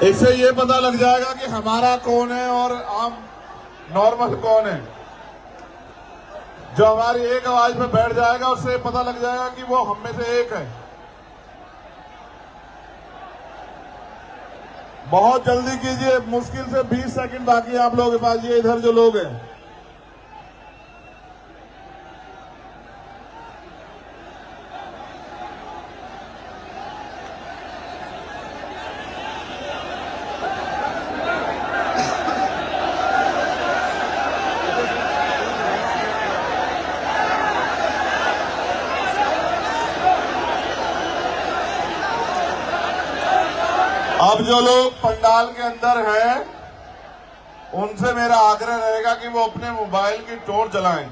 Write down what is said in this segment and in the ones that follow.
इससे ये पता लग जाएगा कि हमारा कौन है और आम नॉर्मल कौन है। जो हमारी एक आवाज में बैठ जाएगा उससे पता लग जाएगा कि वो हम में से एक है। बहुत जल्दी कीजिए, मुश्किल से 20 सेकंड बाकी आप लोगों के पास। ये इधर जो लोग हैं, अब जो लोग पंडाल के अंदर हैं उनसे मेरा आग्रह रहेगा कि वो अपने मोबाइल की टॉर्च जलाएं,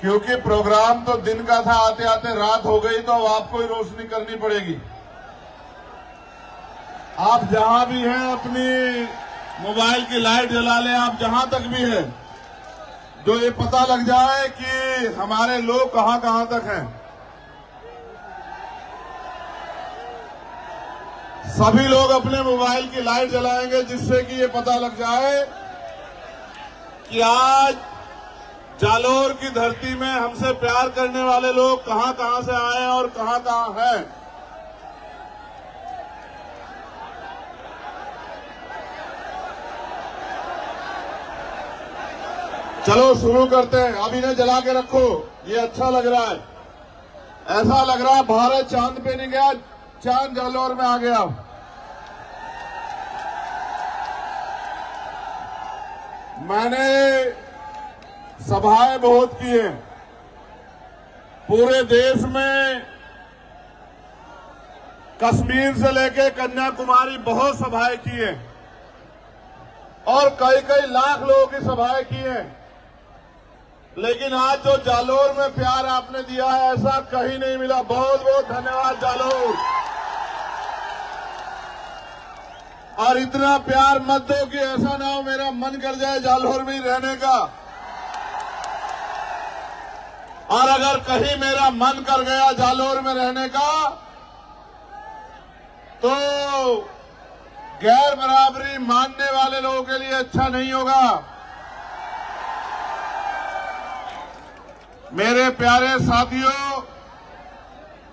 क्योंकि प्रोग्राम तो दिन का था, आते आते रात हो गई तो अब आपको ही रोशनी करनी पड़ेगी। आप जहां भी हैं अपनी मोबाइल की लाइट जला लें, आप जहां तक भी हैं, जो ये पता लग जाए कि हमारे लोग कहां कहां तक हैं। सभी लोग अपने मोबाइल की लाइट जलाएंगे जिससे कि ये पता लग जाए कि आज जालोर की धरती में हमसे प्यार करने वाले लोग कहां कहां से आए और कहां कहां हैं। चलो शुरू करते हैं। अब इन्हें जला के रखो, ये अच्छा लग रहा है। ऐसा लग रहा है भारत चांद पे नहीं गया, चांद जालोर में आ गया। मैंने सभाएं बहुत की हैं पूरे देश में, कश्मीर से लेकर कन्याकुमारी बहुत सभाएं की हैं और कई कई लाख लोगों की सभाएं की हैं। लेकिन आज जो जालोर में प्यार आपने दिया है ऐसा कहीं नहीं मिला। बहुत बहुत धन्यवाद जालोर। और इतना प्यार मत दो कि ऐसा ना हो मेरा मन कर जाए जालोर में ही रहने का। और अगर कहीं मेरा मन कर गया जालोर में रहने का तो गैर बराबरी मानने वाले लोगों के लिए अच्छा नहीं होगा। मेरे प्यारे साथियों,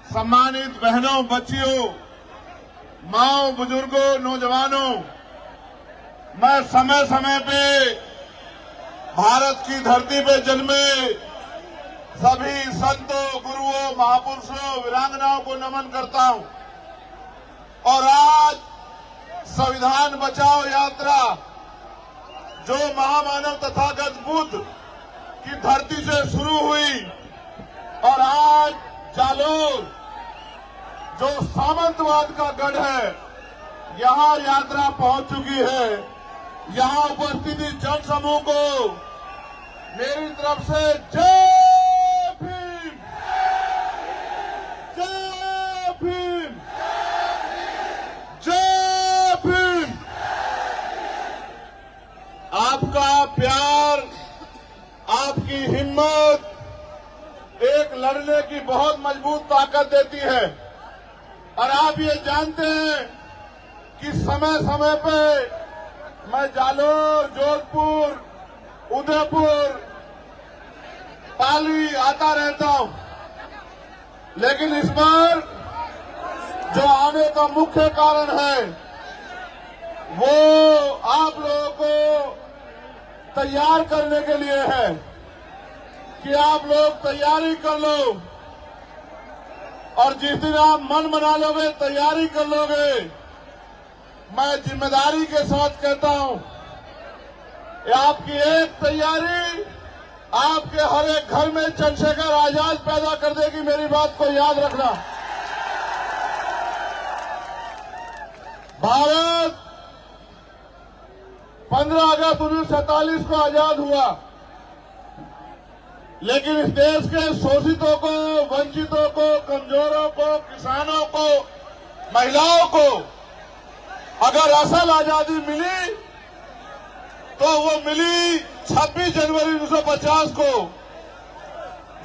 सम्मानित बहनों, बच्चियों, माओ, बुजुर्गों, नौजवानों, मैं समय समय पे भारत की धरती पे जन्मे सभी संतों, गुरुओं, महापुरुषों, वीरांगनाओं को नमन करता हूं। और आज संविधान बचाओ यात्रा जो महामानव तथागत बुद्ध की धरती से शुरू हुई और आज जालोर जो सामंतवाद का गढ़ है, यहां यात्रा पहुंच चुकी है। यहां उपस्थित जन समूह को मेरी तरफ से जय भीम, जय भीम, जय भीम। आपका प्यार, आपकी हिम्मत एक लड़ने की बहुत मजबूत ताकत देती है। और आप ये जानते हैं कि समय समय पे मैं जालोर, जोधपुर, उदयपुर, पाली आता रहता हूं। लेकिन इस बार जो आने का मुख्य कारण है वो आप लोगों को तैयार करने के लिए है कि आप लोग तैयारी कर लो। और जिस दिन आप मन बना लोगे, तैयारी कर लोगे, मैं जिम्मेदारी के साथ कहता हूं, आपकी एक तैयारी आपके हर एक घर में चंद्रशेखर आजाद पैदा कर देगी। मेरी बात को याद रखना। भारत 15 अगस्त 1947 को आजाद हुआ, लेकिन इस देश के शोषितों को, वंचितों को, कमजोरों को, किसानों को, महिलाओं को अगर असल आजादी मिली तो वो मिली 26 जनवरी 1950 को,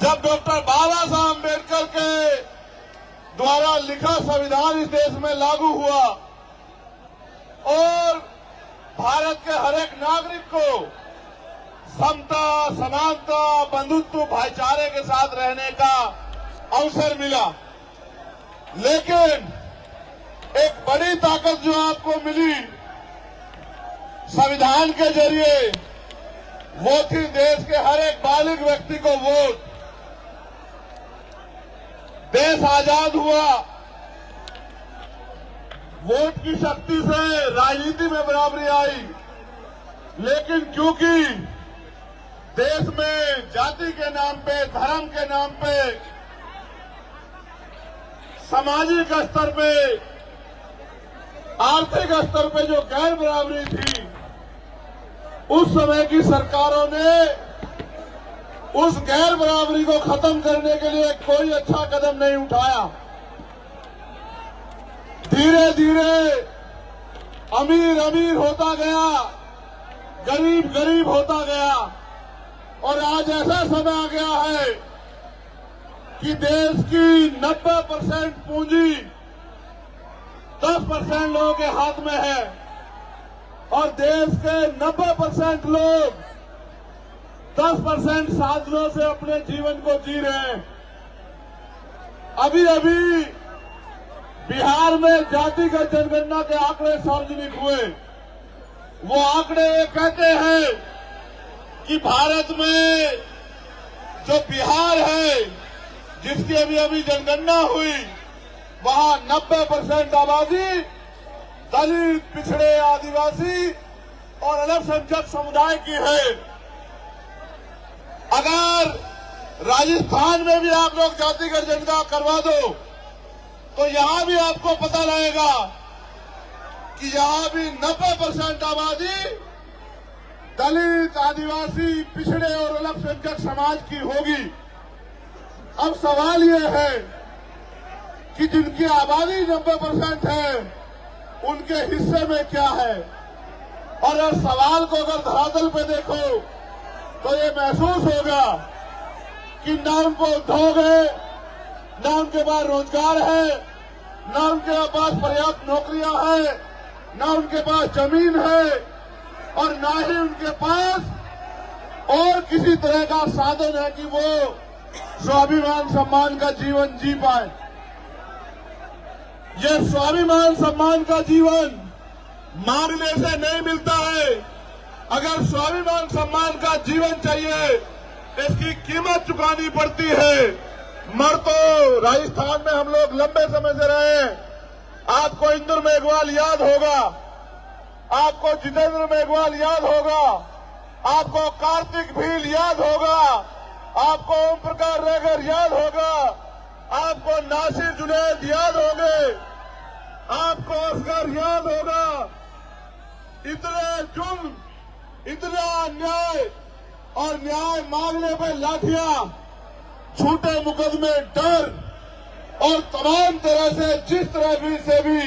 जब डॉक्टर बाबा साहब अम्बेडकर के द्वारा लिखा संविधान इस देश में लागू हुआ और भारत के हर एक नागरिक को समता, समानता, बंधुत्व, भाईचारे के साथ रहने का अवसर मिला। लेकिन एक बड़ी ताकत जो आपको मिली संविधान के जरिए, वो थी देश के हर एक बालिग व्यक्ति को वोट। देश आजाद हुआ, वोट की शक्ति से राजनीति में बराबरी आई। लेकिन क्योंकि देश में जाति के नाम पे, धर्म के नाम पे, सामाजिक स्तर पे, आर्थिक स्तर पे जो गैर बराबरी थी, उस समय की सरकारों ने उस गैर बराबरी को खत्म करने के लिए कोई अच्छा कदम नहीं उठाया। धीरे धीरे अमीर अमीर होता गया, गरीब गरीब होता गया और आज ऐसा समय आ गया है कि देश की 90% पूंजी 10% लोगों के हाथ में है और देश के 90% लोग 10% साधनों से अपने जीवन को जी रहे हैं। अभी अभी बिहार में जातिगत जनगणना के आंकड़े सार्वजनिक हुए। वो आंकड़े कहते हैं कि भारत में जो बिहार है, जिसकी अभी अभी जनगणना हुई, वहां 90% आबादी दलित, पिछड़े, आदिवासी और अल्पसंख्यक समुदाय की है। अगर राजस्थान में भी आप लोग जातिगत जनगणना करवा दो तो यहां भी आपको पता लगेगा कि यहां भी 90% आबादी दलित, आदिवासी, पिछड़े और अल्पसंख्यक समाज की होगी। अब सवाल यह है कि जिनकी आबादी 90% है, उनके हिस्से में क्या है। और इस सवाल को अगर धरातल पे देखो तो ये महसूस होगा कि ना उनको उद्योग है, ना उनके पास रोजगार है, ना उनके पास पर्याप्त नौकरियां हैं, ना उनके पास जमीन है और ना ही उनके पास और किसी तरह का साधन है कि वो स्वाभिमान सम्मान का जीवन जी पाए। ये स्वाभिमान सम्मान का जीवन मांगने से नहीं मिलता है। अगर स्वाभिमान सम्मान का जीवन चाहिए, इसकी कीमत चुकानी पड़ती है। मर तो राजस्थान में हम लोग लंबे समय से रहे हैं। आपको इंदुर मेघवाल याद होगा, आपको जितेंद्र मेघवाल याद होगा, आपको कार्तिक भील याद होगा, आपको ओम प्रकाश रेगर याद होगा, आपको नासिर जुनैद याद होंगे, आपको असगर याद होगा। इतने जुल्म, इतना अन्याय और न्याय मांगने पर लाठियां, झूठे मुकदमे, डर और तमाम तरह से जिस तरह भी से भी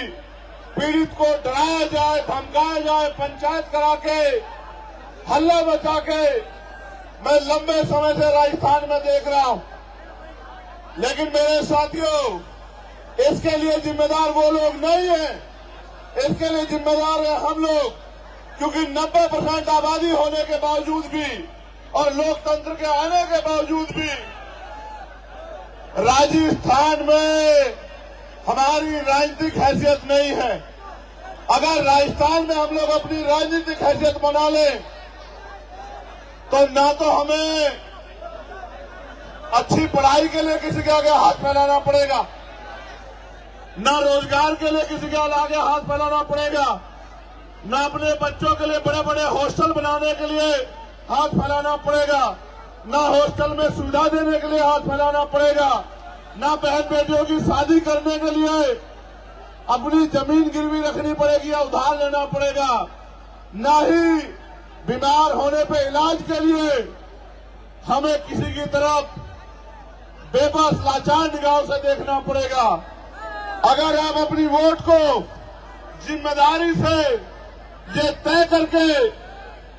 पीड़ित को डराया जाए, धमकाया जाए, पंचायत करा के, हल्ला मचा के, मैं लंबे समय से राजस्थान में देख रहा हूं। लेकिन मेरे साथियों, इसके लिए जिम्मेदार वो लोग नहीं है, इसके लिए जिम्मेदार है हम लोग। क्योंकि 90% आबादी होने के बावजूद भी और लोकतंत्र के आने के बावजूद भी राजस्थान में हमारी राजनीतिक हैसियत नहीं है। अगर राजस्थान में हम लोग अपनी राजनीतिक हैसियत बना लें तो ना तो हमें अच्छी पढ़ाई के लिए किसी के आगे हाथ फैलाना पड़ेगा, ना रोजगार के लिए किसी के आगे हाथ फैलाना पड़ेगा, ना अपने बच्चों के लिए बड़े बड़े हॉस्टल बनाने के लिए हाथ फैलाना पड़ेगा, ना हॉस्टल में सुविधा देने के लिए हाथ फैलाना पड़ेगा, ना बहन बेटियों की शादी करने के लिए अपनी जमीन गिरवी रखनी पड़ेगी या उधार लेना पड़ेगा, ना ही बीमार होने पे इलाज के लिए हमें किसी की तरफ बेबस लाचार निगाहों से देखना पड़ेगा। अगर आप अपनी वोट को जिम्मेदारी से ये तय करके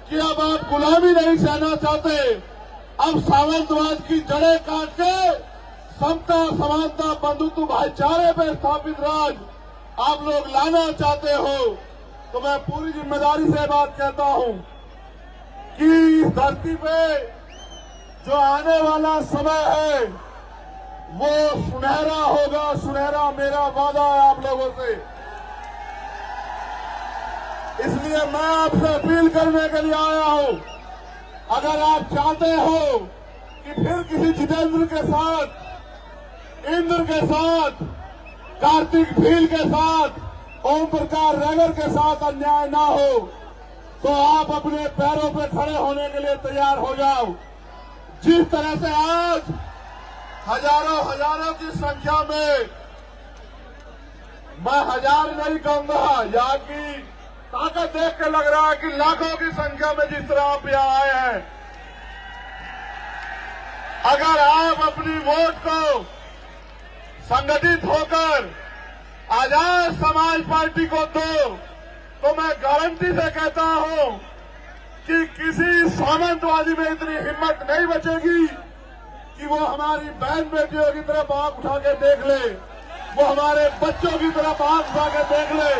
कि अब आप गुलामी नहीं सहना चाहते, अब सामंतवाद की जड़ें काट के समता, समानता, बंधुत्व, भाईचारे पे स्थापित राज आप लोग लाना चाहते हो, तो मैं पूरी जिम्मेदारी से बात कहता हूं कि इस धरती पे जो आने वाला समय है वो सुनहरा होगा। सुनहरा मेरा वादा है आप लोगों से। इसलिए मैं आपसे अपील करने के लिए आया हूं, अगर आप चाहते हो कि फिर किसी जितेंद्र के साथ, इंद्र के साथ, कार्तिक भील के साथ, ओम प्रकाश रैगर के साथ अन्याय ना हो, तो आप अपने पैरों पे खड़े होने के लिए तैयार हो जाओ। जिस तरह से आज हजारों की संख्या में, मैं हजार नहीं कहूंगा, यहाँ की ताकत देख के लग रहा है कि लाखों की संख्या में जिस तरह आप यहाँ आए हैं, अगर आप अपनी वोट को संगठित होकर आजाद समाज पार्टी को दो, तो मैं गारंटी से कहता हूं कि किसी सामंतवादी में इतनी हिम्मत नहीं बचेगी कि वो हमारी बहन बेटियों की तरफ आंख उठा के देख ले, वो हमारे बच्चों की तरफ आंख उठा के देख ले।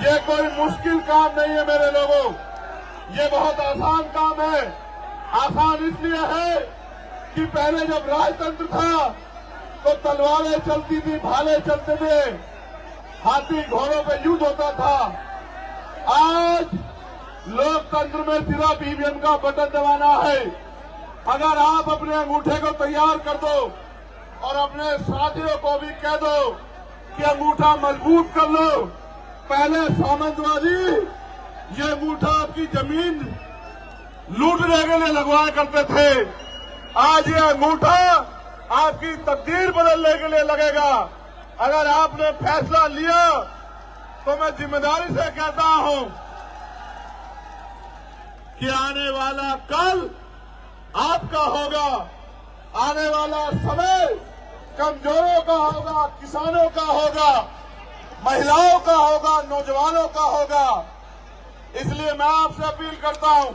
ये कोई मुश्किल काम नहीं है मेरे लोगों, ये बहुत आसान काम है। आसान इसलिए है कि पहले जब राजतंत्र था तो तलवारें चलती थी, भाले चलते थे, हाथी घोड़ों पे युद्ध होता था। आज लोकतंत्र में सिर्फ ईवीएम का बटन दबाना है। अगर आप अपने अंगूठे को तैयार कर दो और अपने साथियों को भी कह दो कि अंगूठा मजबूत कर लो। पहले सामंतवादी ये अंगूठा आपकी जमीन लूटने के लिए लगवाया करते थे, आज ये अंगूठा आपकी तकदीर बदलने के लिए लगेगा। अगर आपने फैसला लिया तो मैं जिम्मेदारी से कहता हूं कि आने वाला कल आपका होगा, आने वाला समय कमजोरों का होगा, किसानों का होगा, महिलाओं का होगा, नौजवानों का होगा। इसलिए मैं आपसे अपील करता हूं,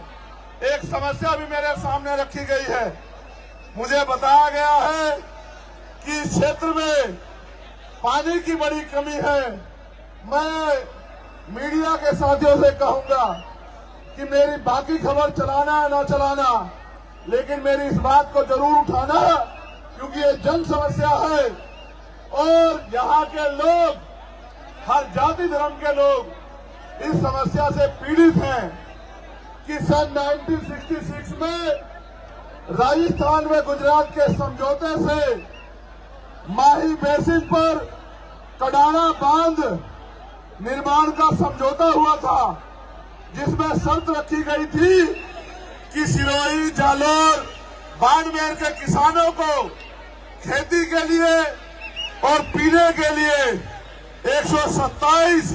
एक समस्या भी मेरे सामने रखी गई है। मुझे बताया गया है कि इस क्षेत्र में पानी की बड़ी कमी है। मैं मीडिया के साथियों से कहूंगा कि मेरी बाकी खबर चलाना है ना चलाना, लेकिन मेरी इस बात को जरूर उठाना, क्योंकि ये जन समस्या है और यहाँ के लोग, हर जाति धर्म के लोग इस समस्या से पीड़ित हैं कि सन 1966 में राजस्थान में गुजरात के समझौते से माही बेसिन पर कडाना बांध निर्माण का समझौता हुआ था, जिसमें शर्त रखी गई थी कि सिरोही, जालोर, बाड़मेर के किसानों को खेती के लिए और पीने के लिए 127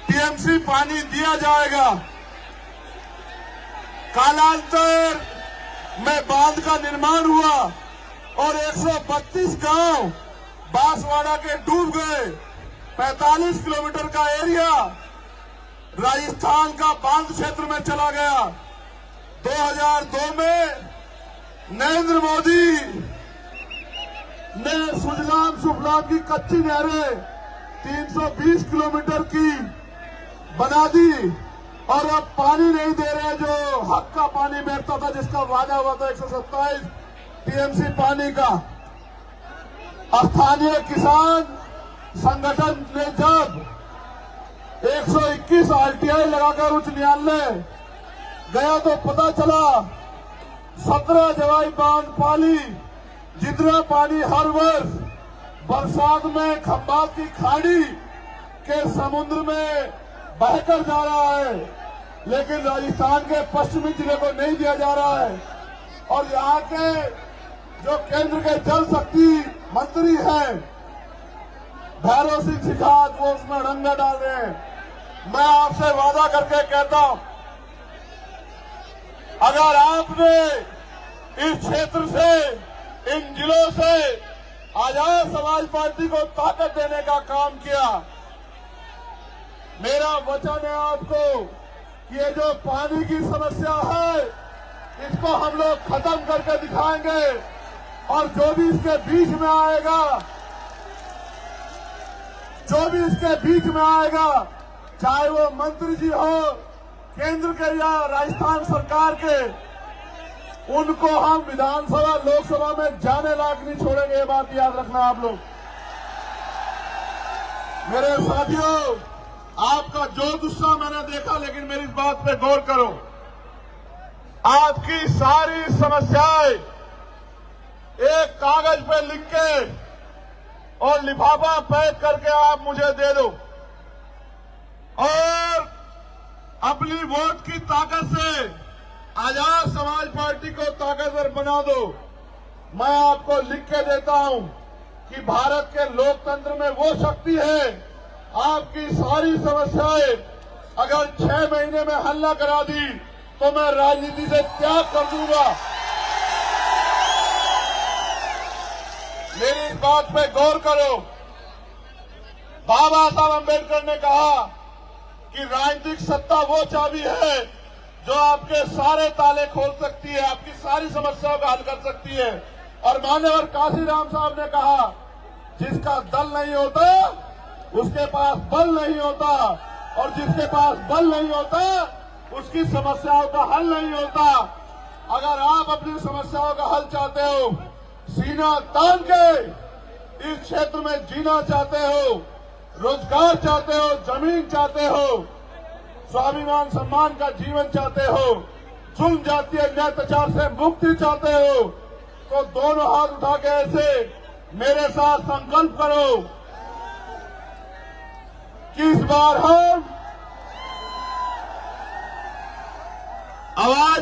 टीएमसी पानी दिया जाएगा। कालांतर में बांध का निर्माण हुआ और 132 गांव बांसवाड़ा के डूब गए। 45 किलोमीटर का एरिया राजस्थान का बांध क्षेत्र में चला गया। 2002 में नरेंद्र मोदी ने सुजलाम सुफलाम की कच्ची नहरें 320 किलोमीटर की बना दी और अब पानी नहीं दे रहे, जो हक का पानी मिलता था, जिसका वादा हुआ था 127 टीएमसी पानी का। स्थानीय किसान संगठन ने जब 121 आरटीआई लगाकर उच्च न्यायालय गया तो पता चला 17 जवाई बांध पाली जितना पानी हर वर्ष बरसात में खंभात की खाड़ी के समुद्र में बहकर जा रहा है, लेकिन राजस्थान के पश्चिमी जिले को नहीं दिया जा रहा है। और यहाँ के जो केंद्र के जल शक्ति मंत्री हैं भैरव सिंह शिखावत, वो उसमें रंगा डाल रहे हैं। मैं आपसे वादा करके कहता हूं, अगर आपने इस क्षेत्र से, इन जिलों से आजाद समाज पार्टी को ताकत देने का काम किया, मेरा वचन है आपको कि ये जो पानी की समस्या है इसको हम लोग खत्म करके दिखाएंगे। और जो भी इसके बीच में आएगा, चाहे वो मंत्री जी हो केंद्र के या राजस्थान सरकार के, उनको हम विधानसभा लोकसभा में जाने लायक नहीं छोड़ेंगे। ये बात याद रखना आप लोग। मेरे साथियों, आपका जो गुस्सा मैंने देखा, लेकिन मेरी इस बात पे गौर करो। आपकी सारी समस्याएं एक कागज पे लिख के और लिफाफा पैक करके आप मुझे दे दो और अपनी वोट की ताकत से आजाद समाज पार्टी को ताकतवर बना दो। मैं आपको लिख के देता हूं कि भारत के लोकतंत्र में वो शक्ति है, आपकी सारी समस्याएं अगर 6 महीने में हल न करा दी तो मैं राजनीति से त्याग कर दूंगा। मेरी इस बात पे गौर करो। बाबा साहब अम्बेडकर ने कहा कि राजनीतिक सत्ता वो चाबी है जो आपके सारे ताले खोल सकती है, आपकी सारी समस्याओं का हल कर सकती है। और मान्यवर काशीराम साहब ने कहा, जिसका दल नहीं होता उसके पास बल नहीं होता, और जिसके पास बल नहीं होता उसकी समस्याओं का हल नहीं होता। अगर आप अपनी समस्याओं का हल चाहते हो, सीना तान के इस क्षेत्र में जीना चाहते हो, रोजगार चाहते हो, जमीन चाहते हो, स्वाभिमान सम्मान का जीवन चाहते हो, जुल्म जातीय अत्याचार से मुक्ति चाहते हो, तो दोनों हाथ उठा के ऐसे मेरे साथ संकल्प करो कि इस बार हम आवाज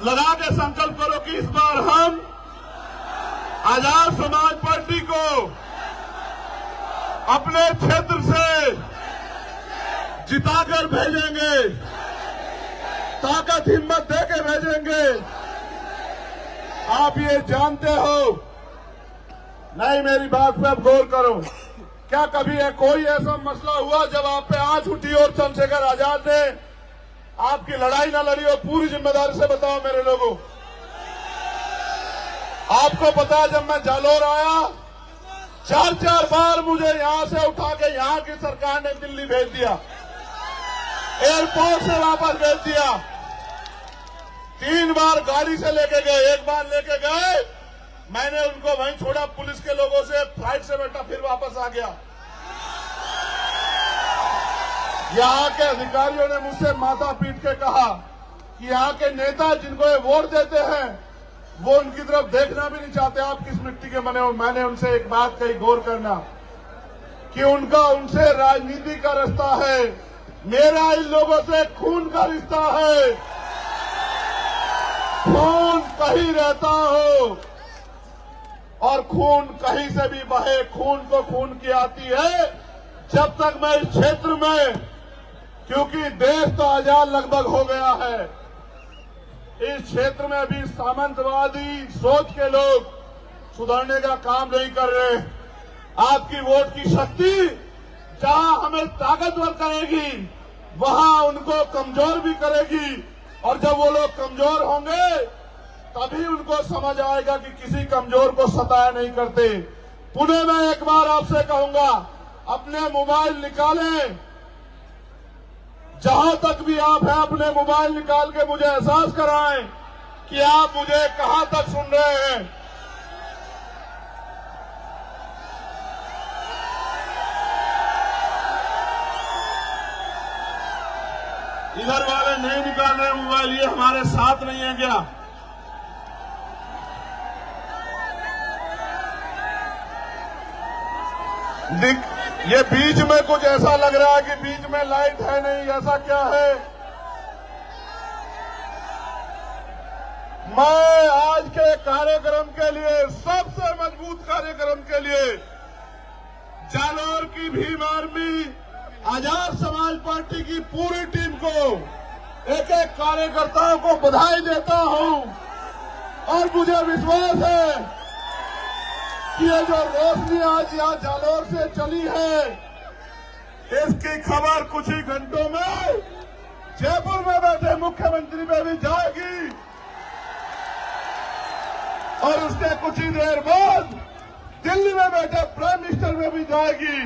लगा के संकल्प करो कि इस बार हम आजाद समाज पार्टी को अपने क्षेत्र से जिताकर भेजेंगे, ताकत हिम्मत देके भेजेंगे। आप ये जानते हो। नहीं, मेरी बात पे अब गौर करो। क्या कभी कोई ऐसा मसला हुआ जब आप पे आंच उठी और चंद्रशेखर आजाद ने आपकी लड़ाई ना लड़ी हो? पूरी जिम्मेदारी से बताओ मेरे लोगों। आपको पता है, जब मैं जालोर आया 4 बार मुझे यहां से उठा के यहां की सरकार ने दिल्ली भेज दिया, एयरपोर्ट से वापस भेज दिया। 3 बार गाड़ी से लेके गए, 1 बार लेके गए, मैंने उनको वहीं छोड़ा पुलिस के लोगों से, फ्लाइट से बैठा, फिर वापस आ गया। यहां के अधिकारियों ने मुझसे माथा पीट के कहा कि यहां के नेता जिनको ये वोट देते हैं वो उनकी तरफ देखना भी नहीं चाहते, आप किस मिट्टी के बने हो। मैंने उनसे एक बात कही, गौर करना, कि उनका उनसे राजनीति का रिश्ता है, मेरा इन लोगों से खून का रिश्ता है। खून कहीं रहता हो और खून कहीं से भी बहे, खून को खून की आती है। जब तक मैं इस क्षेत्र में, क्योंकि देश तो आजाद लगभग हो गया है, इस क्षेत्र में अभी सामंतवादी सोच के लोग सुधरने का काम नहीं कर रहे। आपकी वोट की शक्ति जहां हमें ताकतवर करेगी वहां उनको कमजोर भी करेगी, और जब वो लोग कमजोर होंगे तभी उनको समझ आएगा कि किसी कमजोर को सताया नहीं करते। पुनः मैं एक बार आपसे कहूंगा, अपने मोबाइल निकालें, जहां तक भी आप हैं अपने मोबाइल निकाल के मुझे एहसास कराएं कि आप मुझे कहां तक सुन रहे हैं। इधर वाले नहीं निकाल रहे मोबाइल, ये हमारे साथ नहीं है क्या? ये बीच में कुछ ऐसा लग रहा है कि बीच में लाइट है नहीं, ऐसा क्या है? मैं आज के कार्यक्रम के लिए, सबसे मजबूत कार्यक्रम के लिए, जालोर की भीम आर्मी, आजाद समाज पार्टी की पूरी टीम को, एक एक कार्यकर्ताओं को बधाई देता हूं। और मुझे विश्वास है कि ये जो रोशनी आज यहाँ जालोर से चली है, इसकी खबर कुछ ही घंटों में जयपुर में बैठे मुख्यमंत्री पे भी जाएगी। और उसके कुछ ही देर बाद दिल्ली में बैठे प्राइम मिनिस्टर में भी जाएगी।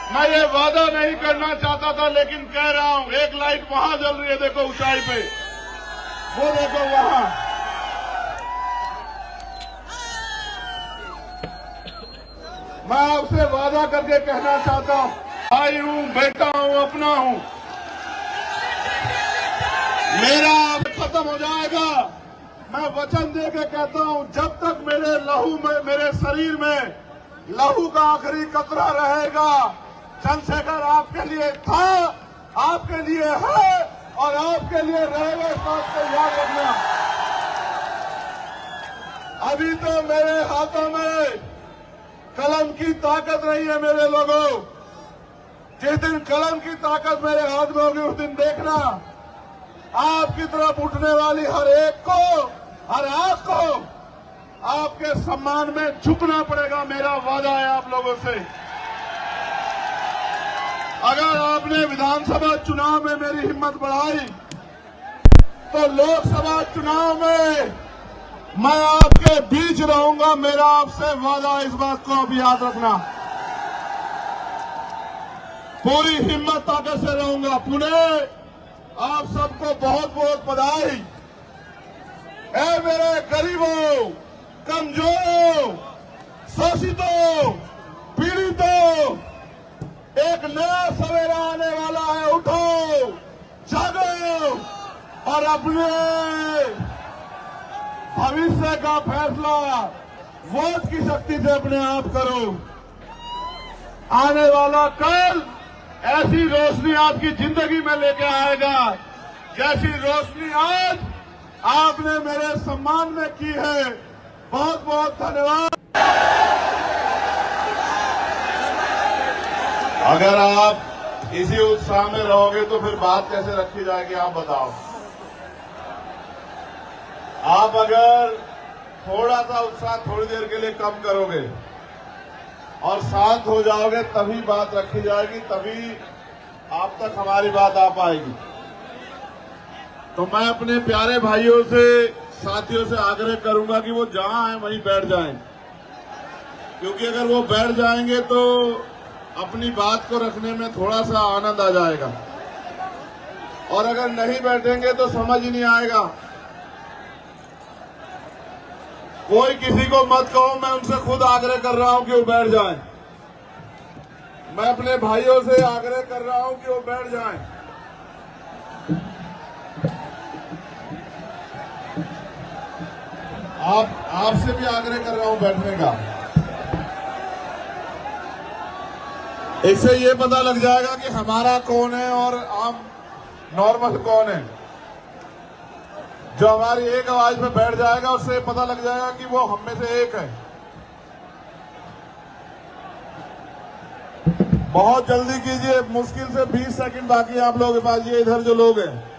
मैं ये वादा नहीं करना चाहता था, लेकिन कह रहा हूं, एक लाइट वहां जल रही है, देखो ऊंचाई पे, वो देखो वहां। मैं आपसे वादा करके कहना चाहता हूं, भाई हूं, बेटा हूं, अपना हूं, मेरा खत्म हो जाएगा। मैं वचन दे के कहता हूं, जब तक मेरे लहू में, मेरे शरीर में लहू का आखिरी कतरा रहेगा, चंद्रशेखर आपके लिए था, आपके लिए है और आपके लिए रहेगा। इस बात को याद रखना। अभी तो मेरे हाथों में कलम की ताकत नहीं है मेरे लोगों। जिस दिन कलम की ताकत मेरे हाथ में होगी, उस दिन देखना आपकी तरफ उठने वाली हर एक को, हर आंख को आपके सम्मान में झुकना पड़ेगा। मेरा वादा है आप लोगों से। अगर आपने विधानसभा चुनाव में मेरी हिम्मत बढ़ाई, तो लोकसभा चुनाव में मैं आपके बीच रहूंगा। मेरा आपसे वादा, इस बात को अब याद रखना। पूरी हिम्मत ताकत से रहूंगा। पुणे, आप सबको बहुत बहुत बधाई। ऐ मेरे गरीबों, कमजोरों, शोषितों, पीड़ितों, एक नया सवेरा आने वाला है। उठो, जागो और अपने भविष्य का फैसला वोट की शक्ति से अपने आप करो। आने वाला कल ऐसी रोशनी आपकी जिंदगी में लेके आएगा, जैसी रोशनी आज आपने मेरे सम्मान में की है। बहुत बहुत धन्यवाद। अगर आप इसी उत्साह में रहोगे तो फिर बात कैसे रखी जाएगी, आप बताओ। आप अगर थोड़ा सा उत्साह थोड़ी देर के लिए कम करोगे और शांत हो जाओगे, तभी बात रखी जाएगी, तभी आप तक हमारी बात आ पाएगी। तो मैं अपने प्यारे भाइयों से, साथियों से आग्रह करूंगा कि वो जहां हैं वहीं बैठ जाएं, क्योंकि अगर वो बैठ जाएंगे तो अपनी बात को रखने में थोड़ा सा आनंद आ जाएगा, और अगर नहीं बैठेंगे तो समझ ही नहीं आएगा। कोई किसी को मत कहो, मैं उनसे खुद आग्रह कर रहा हूं कि वो बैठ जाएं। मैं अपने भाइयों से आग्रह कर रहा हूं कि वो बैठ जाएं। आपसे भी आग्रह कर रहा हूं बैठने का। इससे ये पता लग जाएगा कि हमारा कौन है और आम नॉर्मल कौन है। जो हमारी एक आवाज में बैठ जाएगा, उससे पता लग जाएगा कि वो हम में से एक है। बहुत जल्दी कीजिए, मुश्किल से 20 सेकंड बाकी है आप लोगों के पास। ये इधर जो लोग हैं,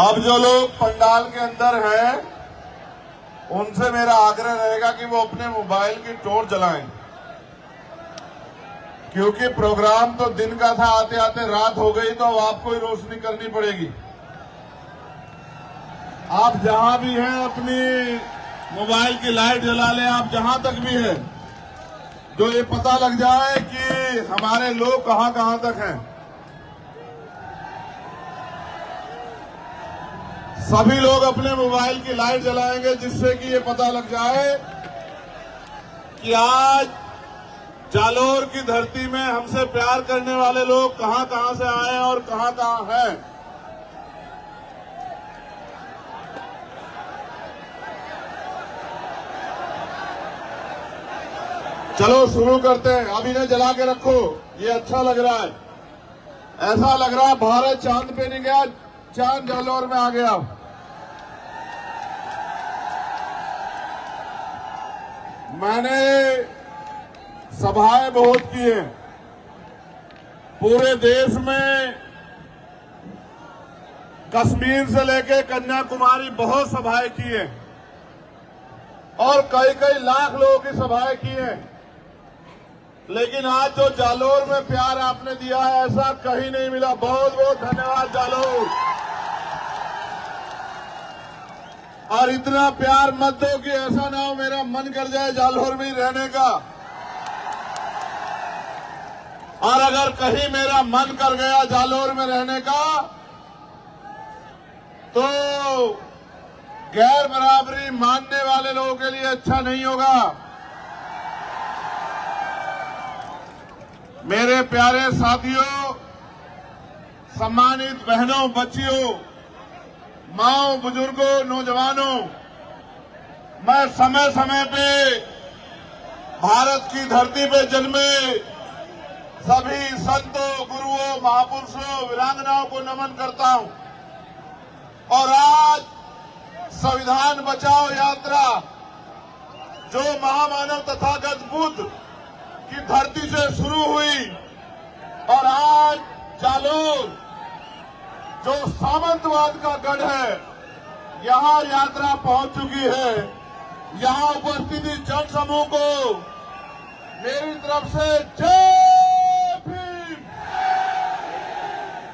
अब जो लोग पंडाल के अंदर हैं, उनसे मेरा आग्रह रहेगा कि वो अपने मोबाइल की टॉर्च जलाएं, क्योंकि प्रोग्राम तो दिन का था, आते आते रात हो गई, तो अब आपको ही रोशनी करनी पड़ेगी। आप जहां भी हैं अपनी मोबाइल की लाइट जला लें, आप जहां तक भी हैं, जो ये पता लग जाए कि हमारे लोग कहां कहां तक हैं। सभी लोग अपने मोबाइल की लाइट जलाएंगे, जिससे कि ये पता लग जाए कि आज जालोर की धरती में हमसे प्यार करने वाले लोग कहां कहां से आए हैं और कहां कहां हैं। चलो शुरू करते हैं। अब इन्हें जला के रखो, ये अच्छा लग रहा है। ऐसा लग रहा है भारत चांद पे नहीं गया, चांद जालोर में आ गया। मैंने सभाएं बहुत की हैं, पूरे देश में कश्मीर से लेकर कन्याकुमारी बहुत सभाएं की हैं और कई कई लाख लोगों की सभाएं की हैं, लेकिन आज जो जालोर में प्यार आपने दिया है ऐसा कहीं नहीं मिला। बहुत बहुत धन्यवाद जालोर। और इतना प्यार मत दो कि ऐसा ना हो मेरा मन कर जाए जालोर में ही रहने का। और अगर कहीं मेरा मन कर गया जालोर में रहने का तो गैर बराबरी मानने वाले लोगों के लिए अच्छा नहीं होगा। मेरे प्यारे साथियों, सम्मानित बहनों, बच्चियों, माओ, बुजुर्गों, नौजवानों, मैं समय समय पे भारत की धरती पे जन्मे सभी संतों, गुरुओं, महापुरुषों, वीरांगनाओं को नमन करता हूं। और आज संविधान बचाओ यात्रा जो महामानव तथागत बुद्ध की धरती से शुरू हुई और आज जालोर जो सामंतवाद का गढ़ है यहां यात्रा पहुंच चुकी है। यहां उपस्थित जन समूह को मेरी तरफ से जय भीम,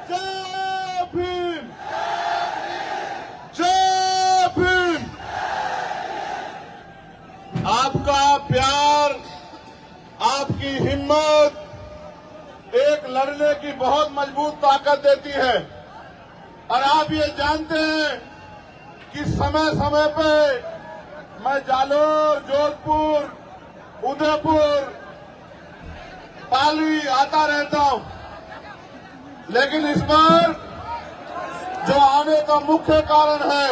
जय भीम, जय भीम। आपका प्यार, आपकी हिम्मत एक लड़ने की बहुत मजबूत ताकत देती है। और आप ये जानते हैं कि समय समय पे मैं जालोर, जोधपुर, उदयपुर, पाली आता रहता हूं, लेकिन इस बार जो आने का मुख्य कारण है